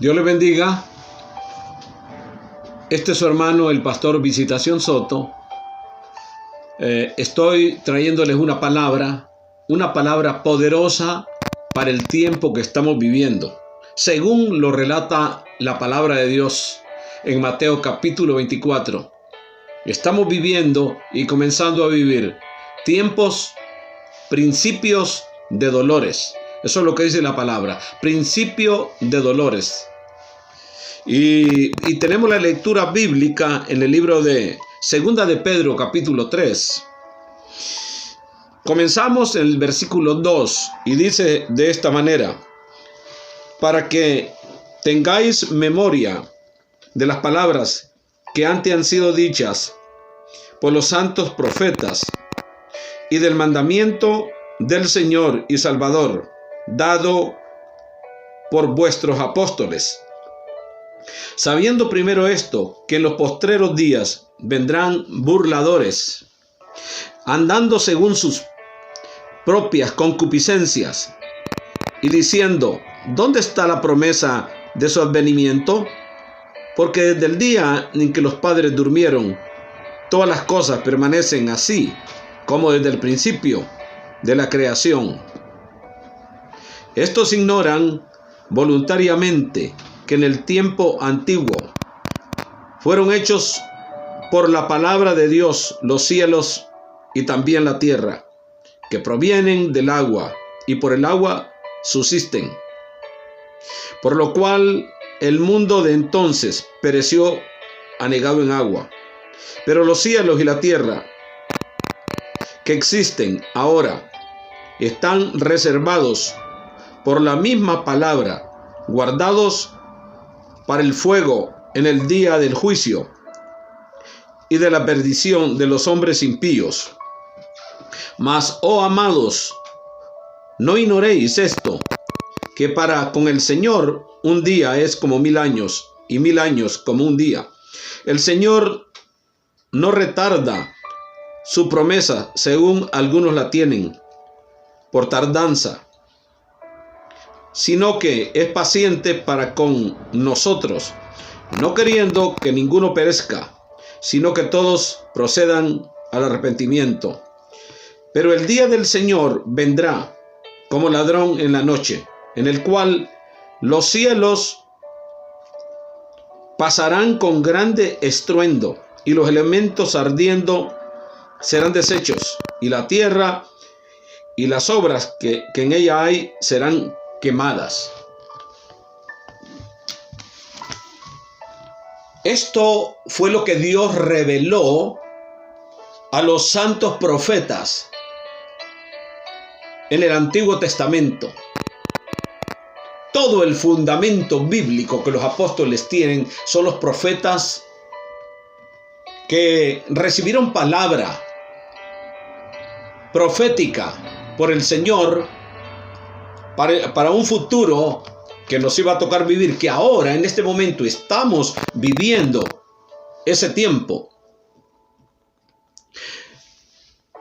Dios le bendiga. Este es su hermano, el pastor Visitación Soto. Estoy trayéndoles una palabra poderosa para el tiempo que estamos viviendo, según lo relata la palabra de Dios en Mateo capítulo 24. Estamos viviendo y comenzando a vivir principios de dolores. Eso es lo que dice la palabra, principio de dolores. Y tenemos la lectura bíblica en el libro de Segunda de Pedro, capítulo 3. Comenzamos en el versículo 2 y dice de esta manera: para que tengáis memoria de las palabras que antes han sido dichas por los santos profetas y del mandamiento del Señor y Salvador dado por vuestros apóstoles. Sabiendo primero esto, que en los postreros días vendrán burladores, andando según sus propias concupiscencias, y diciendo: ¿dónde está la promesa de su advenimiento? Porque desde el día en que los padres durmieron, todas las cosas permanecen así, como desde el principio de la creación. Estos ignoran voluntariamente que en el tiempo antiguo fueron hechos por la palabra de Dios los cielos y también la tierra, que provienen del agua y por el agua subsisten. Por lo cual el mundo de entonces pereció anegado en agua. Pero los cielos y la tierra que existen ahora están reservados por la misma palabra, guardados para el fuego en el día del juicio y de la perdición de los hombres impíos. Mas, oh amados, no ignoréis esto, que para con el Señor un día es como 1000 años, y 1000 años como un día. El Señor no retarda su promesa, según algunos la tienen por tardanza, sino que es paciente para con nosotros, no queriendo que ninguno perezca, sino que todos procedan al arrepentimiento. Pero el día del Señor vendrá como ladrón en la noche, en el cual los cielos pasarán con grande estruendo, y los elementos ardiendo serán deshechos, y la tierra y las obras que en ella hay serán quemadas. Esto fue lo que Dios reveló a los santos profetas en el Antiguo Testamento. Todo el fundamento bíblico que los apóstoles tienen son los profetas que recibieron palabra profética por el Señor para un futuro que nos iba a tocar vivir, que ahora en este momento estamos viviendo ese tiempo.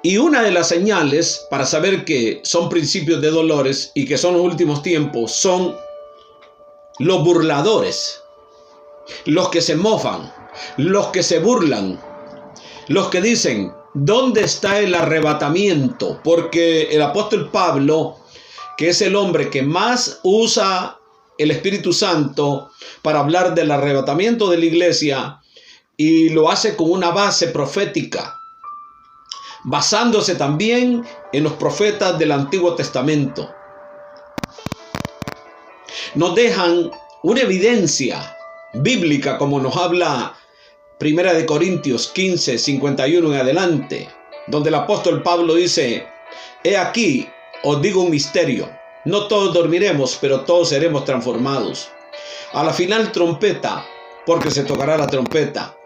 Y una de las señales para saber que son principios de dolores y que son los últimos tiempos son los burladores, los que se mofan, los que se burlan, los que dicen: ¿dónde está el arrebatamiento? Porque el apóstol Pablo, que es el hombre que más usa el Espíritu Santo para hablar del arrebatamiento de la iglesia, y lo hace con una base profética, basándose también en los profetas del Antiguo Testamento, nos dejan una evidencia bíblica, como nos habla Primera de Corintios 15, 51 en adelante, donde el apóstol Pablo dice: he aquí, os digo un misterio, no todos dormiremos, pero todos seremos transformados a la final trompeta, porque se tocará la trompeta,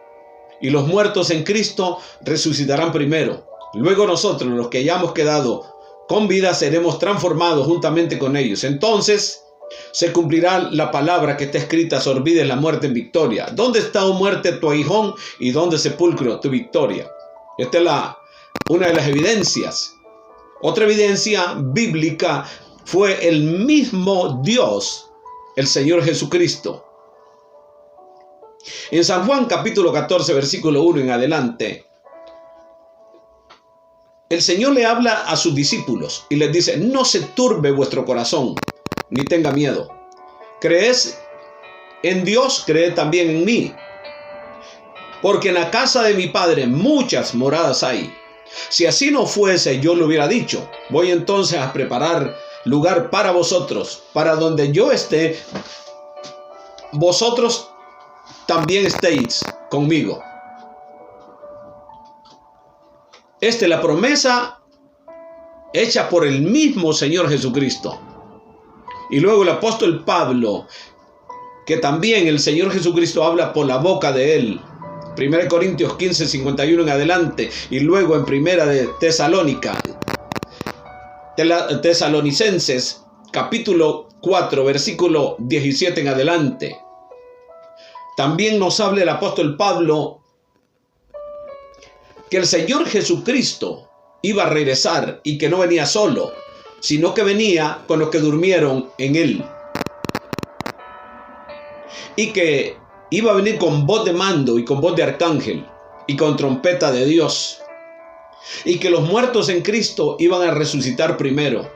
y los muertos en Cristo resucitarán primero. Luego nosotros, los que hayamos quedado con vida, seremos transformados juntamente con ellos. Entonces se cumplirá la palabra que está escrita: sorbides la muerte en victoria. ¿Dónde está, oh muerte, tu aguijón, y dónde, sepulcro, tu victoria? Esta es una de las evidencias. Otra evidencia bíblica fue el mismo Dios el Señor Jesucristo. En San Juan capítulo 14, versículo 1 en adelante, el Señor le habla a sus discípulos y les dice: no se turbe vuestro corazón, ni tenga miedo. ¿Crees en Dios? Creed también en mí. Porque en la casa de mi Padre muchas moradas hay. Si así no fuese, yo lo hubiera dicho. Voy entonces a preparar lugar para vosotros, para donde yo esté, vosotros también estéis conmigo. Esta es la promesa hecha por el mismo Señor Jesucristo. Y luego el apóstol Pablo, que también el Señor Jesucristo habla por la boca de él. 1 Corintios 15, 51 en adelante. Y luego en 1 de Tesalonicenses capítulo 4, versículo 17 en adelante. También nos habla el apóstol Pablo que el Señor Jesucristo iba a regresar y que no venía solo, sino que venía con los que durmieron en él. Y que iba a venir con voz de mando y con voz de arcángel y con trompeta de Dios. Y que los muertos en Cristo iban a resucitar primero.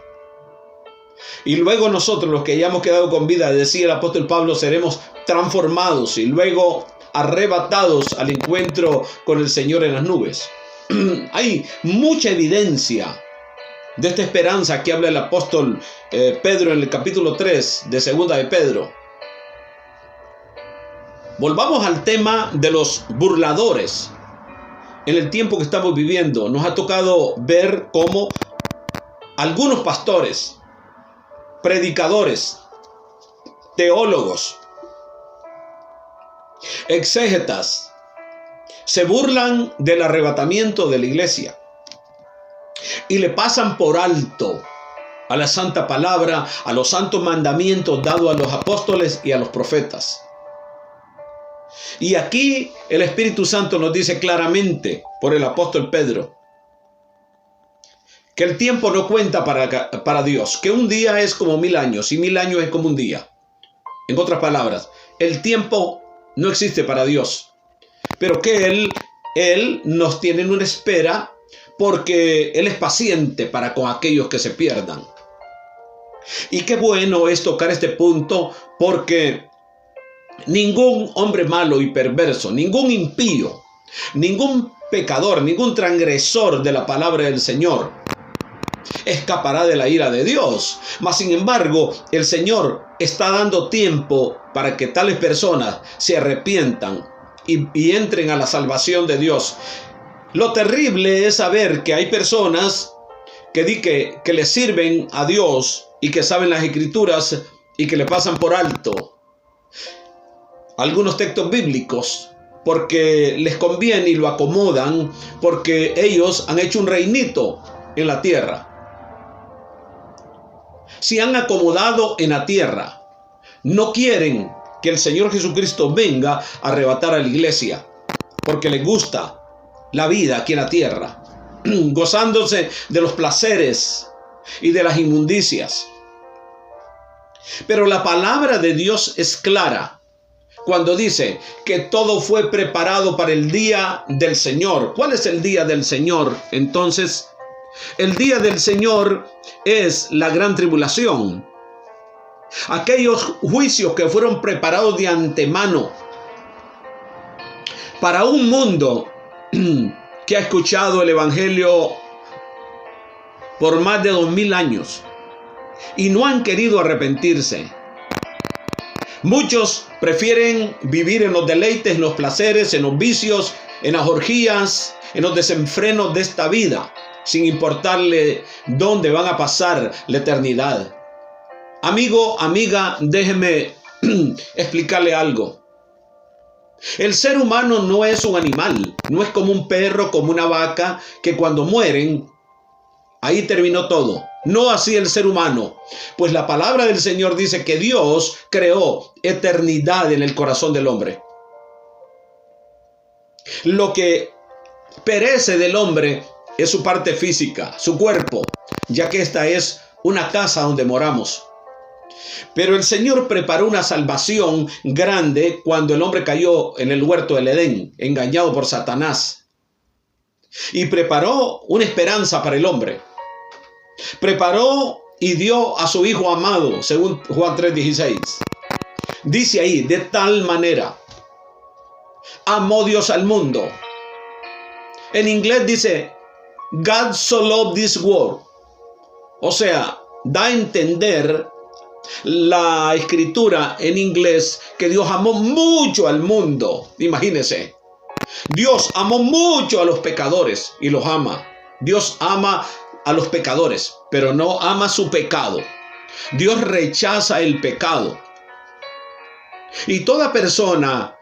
Y luego nosotros, los que hayamos quedado con vida, decía el apóstol Pablo, seremos transformados y luego arrebatados al encuentro con el Señor en las nubes. Hay mucha evidencia de esta esperanza que habla el apóstol Pedro en el capítulo 3 de segunda de Pedro. Volvamos al tema de los burladores. En el tiempo que estamos viviendo, nos ha tocado ver cómo algunos pastores, predicadores, teólogos, exégetas, se burlan del arrebatamiento de la iglesia y le pasan por alto a la santa palabra, a los santos mandamientos dados a los apóstoles y a los profetas. Y aquí el Espíritu Santo nos dice claramente por el apóstol Pedro que el tiempo no cuenta para Dios, que un día es como 1000 años y 1000 años es como un día. En otras palabras, el tiempo no existe para Dios, pero que Él nos tiene en una espera porque Él es paciente para con aquellos que se pierdan. Y qué bueno es tocar este punto, porque ningún hombre malo y perverso, ningún impío, ningún pecador, ningún transgresor de la palabra del Señor escapará de la ira de Dios. Mas sin embargo, el Señor está dando tiempo para que tales personas se arrepientan y entren a la salvación de Dios. Lo terrible es saber que hay personas que le sirven a Dios y que saben las escrituras y que le pasan por alto algunos textos bíblicos porque les conviene y lo acomodan, porque ellos han hecho un reinito en la tierra. Se han acomodado en la tierra. No quieren que el Señor Jesucristo venga a arrebatar a la iglesia, porque les gusta la vida aquí en la tierra, gozándose de los placeres y de las inmundicias. Pero la palabra de Dios es clara cuando dice que todo fue preparado para el día del Señor. ¿Cuál es el día del Señor? Entonces, el día del Señor es la gran tribulación. Aquellos juicios que fueron preparados de antemano para un mundo que ha escuchado el Evangelio por más de 2000 años y no han querido arrepentirse. Muchos prefieren vivir en los deleites, en los placeres, en los vicios, en las orgías, en los desenfrenos de esta vida, sin importarle dónde van a pasar la eternidad. Amigo, amiga, déjeme explicarle algo. El ser humano no es un animal, no es como un perro, como una vaca, que cuando mueren, ahí terminó todo. No así el ser humano, pues la palabra del Señor dice que Dios creó eternidad en el corazón del hombre. Lo que perece del hombre es su parte física, su cuerpo, ya que esta es una casa donde moramos. Pero el Señor preparó una salvación grande cuando el hombre cayó en el huerto del Edén, engañado por Satanás. Y preparó una esperanza para el hombre. Preparó y dio a su Hijo amado, según Juan 3:16. Dice ahí, de tal manera amó Dios al mundo. En inglés dice, God so loved this world. O sea, da a entender la escritura en inglés que Dios amó mucho al mundo. Imagínense, Dios amó mucho a los pecadores y los ama. Dios ama a los pecadores, pero no ama su pecado. Dios rechaza el pecado. Y toda persona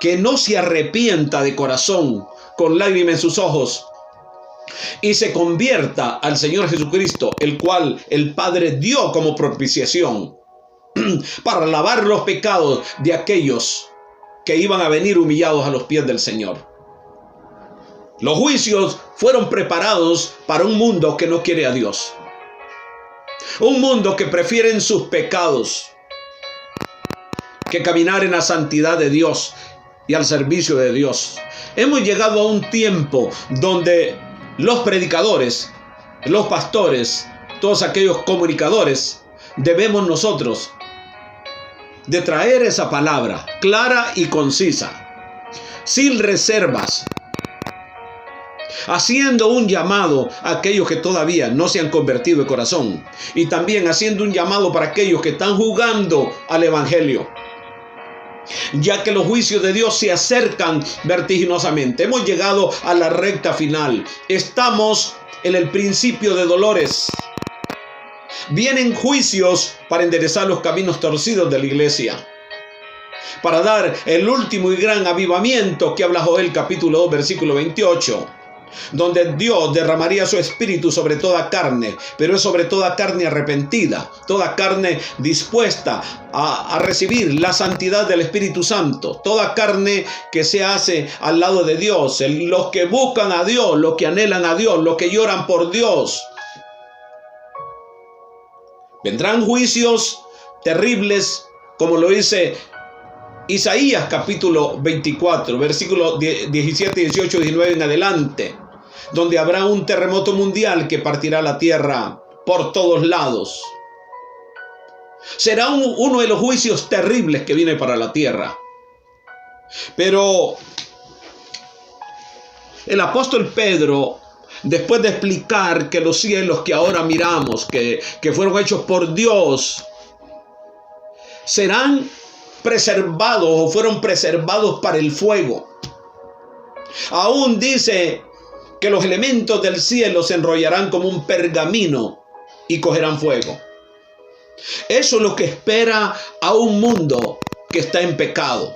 que no se arrepienta de corazón, con lágrimas en sus ojos, y se convierta al Señor Jesucristo, el cual el Padre dio como propiciación para lavar los pecados de aquellos que iban a venir humillados a los pies del Señor. Los juicios fueron preparados para un mundo que no quiere a Dios. Un mundo que prefiere sus pecados que caminar en la santidad de Dios y al servicio de Dios. Hemos llegado a un tiempo donde los predicadores, los pastores, todos aquellos comunicadores, debemos nosotros de traer esa palabra clara y concisa, sin reservas, haciendo un llamado a aquellos que todavía no se han convertido de corazón, y también haciendo un llamado para aquellos que están jugando al evangelio, ya que los juicios de Dios se acercan vertiginosamente. Hemos llegado a la recta final. Estamos en el principio de dolores. Vienen juicios para enderezar los caminos torcidos de la iglesia, para dar el último y gran avivamiento que habla Joel capítulo 2 versículo 28, donde Dios derramaría su espíritu sobre toda carne, pero es sobre toda carne arrepentida, toda carne dispuesta a recibir la santidad del Espíritu Santo, toda carne que se hace al lado de Dios, los que buscan a Dios, los que anhelan a Dios, los que lloran por Dios. Vendrán juicios terribles, como lo dice Isaías capítulo 24, versículos 17, 18, 19 en adelante, donde habrá un terremoto mundial que partirá la tierra por todos lados. Será uno de los juicios terribles que viene para la tierra. Pero el apóstol Pedro, después de explicar que los cielos que ahora miramos, que fueron hechos por Dios, serán preservados o fueron preservados para el fuego. Aún dice que los elementos del cielo se enrollarán como un pergamino y cogerán fuego. Eso es lo que espera a un mundo que está en pecado,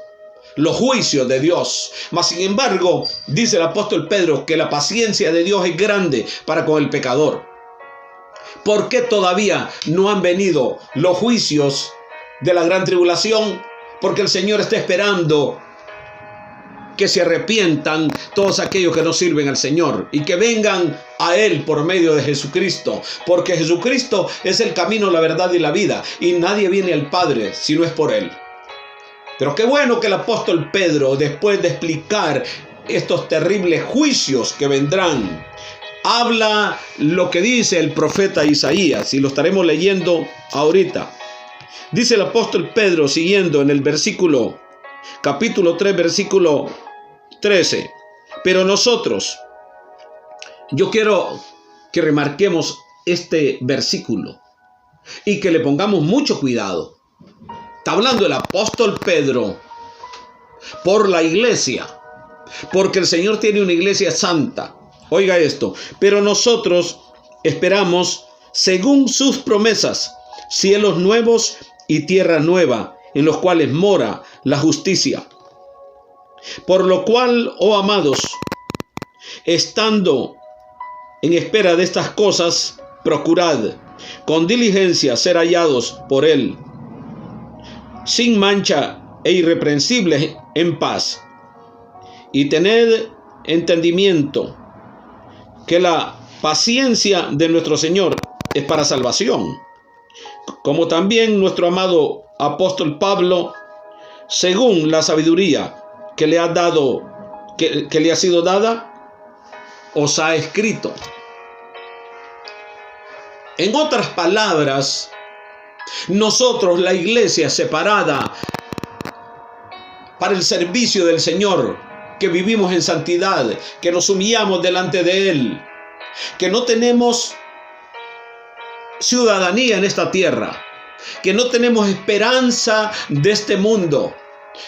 los juicios de Dios. Mas sin embargo, dice el apóstol Pedro que la paciencia de Dios es grande para con el pecador. ¿Por qué todavía no han venido los juicios de la gran tribulación? Porque el Señor está esperando que se arrepientan todos aquellos que no sirven al Señor y que vengan a Él por medio de Jesucristo, porque Jesucristo es el camino, la verdad y la vida, y nadie viene al Padre si no es por Él. Pero qué bueno que el apóstol Pedro, después de explicar estos terribles juicios que vendrán, habla lo que dice el profeta Isaías, y lo estaremos leyendo ahorita. Dice el apóstol Pedro, siguiendo en el capítulo 3, versículo 13. Pero nosotros, yo quiero que remarquemos este versículo y que le pongamos mucho cuidado. Está hablando el apóstol Pedro por la iglesia, porque el Señor tiene una iglesia santa. Oiga esto, pero nosotros esperamos, según sus promesas, cielos nuevos y tierra nueva, en los cuales mora la justicia. Por lo cual, oh amados, estando en espera de estas cosas, procurad con diligencia ser hallados por Él, sin mancha e irreprensibles en paz. Y tened entendimiento que la paciencia de nuestro Señor es para salvación, como también nuestro amado apóstol Pablo, según la sabiduría que le ha dado, que le ha sido dada, os ha escrito. En otras palabras, nosotros, la iglesia separada para el servicio del Señor, que vivimos en santidad, que nos humillamos delante de Él, que no tenemos ciudadanía en esta tierra, que no tenemos esperanza de este mundo,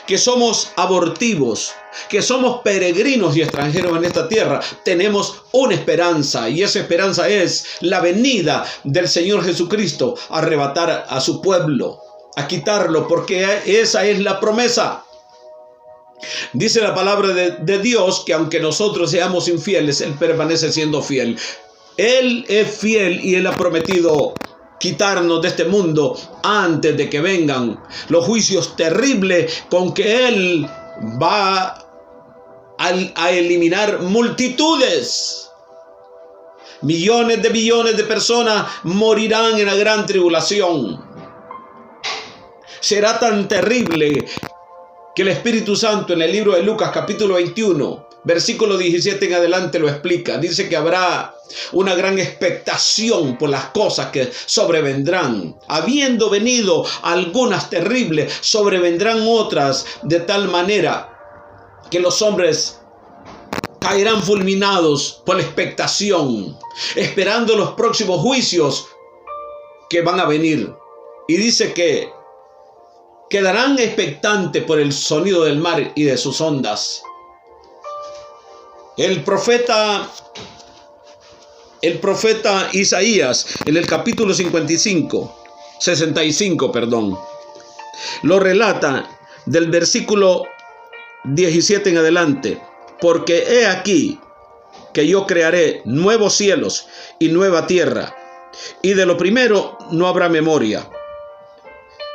que somos abortivos, que somos peregrinos y extranjeros en esta tierra, tenemos una esperanza, y esa esperanza es la venida del Señor Jesucristo a arrebatar a su pueblo, a quitarlo, porque esa es la promesa. Dice la palabra de Dios que aunque nosotros seamos infieles, Él permanece siendo fiel. Él es fiel y Él ha prometido quitarnos de este mundo antes de que vengan los juicios terribles con que Él va a eliminar multitudes. Millones de personas morirán en la gran tribulación. Será tan terrible que el Espíritu Santo en el libro de Lucas capítulo 21, versículo 17 en adelante lo explica. Dice que habrá una gran expectación por las cosas que sobrevendrán. Habiendo venido algunas terribles, sobrevendrán otras de tal manera que los hombres caerán fulminados por la expectación, esperando los próximos juicios que van a venir. Y dice que quedarán expectantes por el sonido del mar y de sus ondas. El profeta Isaías, en el capítulo 65, lo relata del versículo 17 en adelante. Porque he aquí que yo crearé nuevos cielos y nueva tierra, y de lo primero no habrá memoria,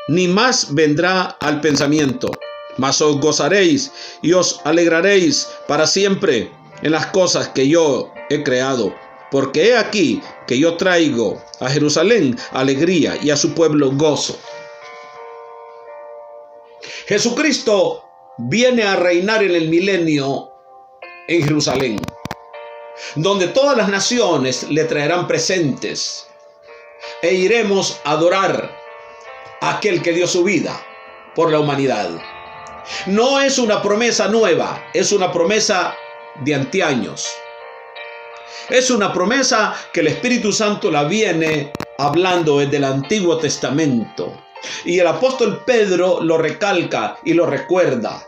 ni más vendrá al pensamiento, mas os gozaréis y os alegraréis para siempre en las cosas que yo he creado. Porque he aquí que yo traigo a Jerusalén alegría y a su pueblo gozo. Jesucristo viene a reinar en el milenio en Jerusalén, donde todas las naciones le traerán presentes e iremos a adorar a aquel que dio su vida por la humanidad. No es una promesa nueva, es una promesa de antaños. Es una promesa que el Espíritu Santo la viene hablando desde el Antiguo Testamento. Y el apóstol Pedro lo recalca y lo recuerda.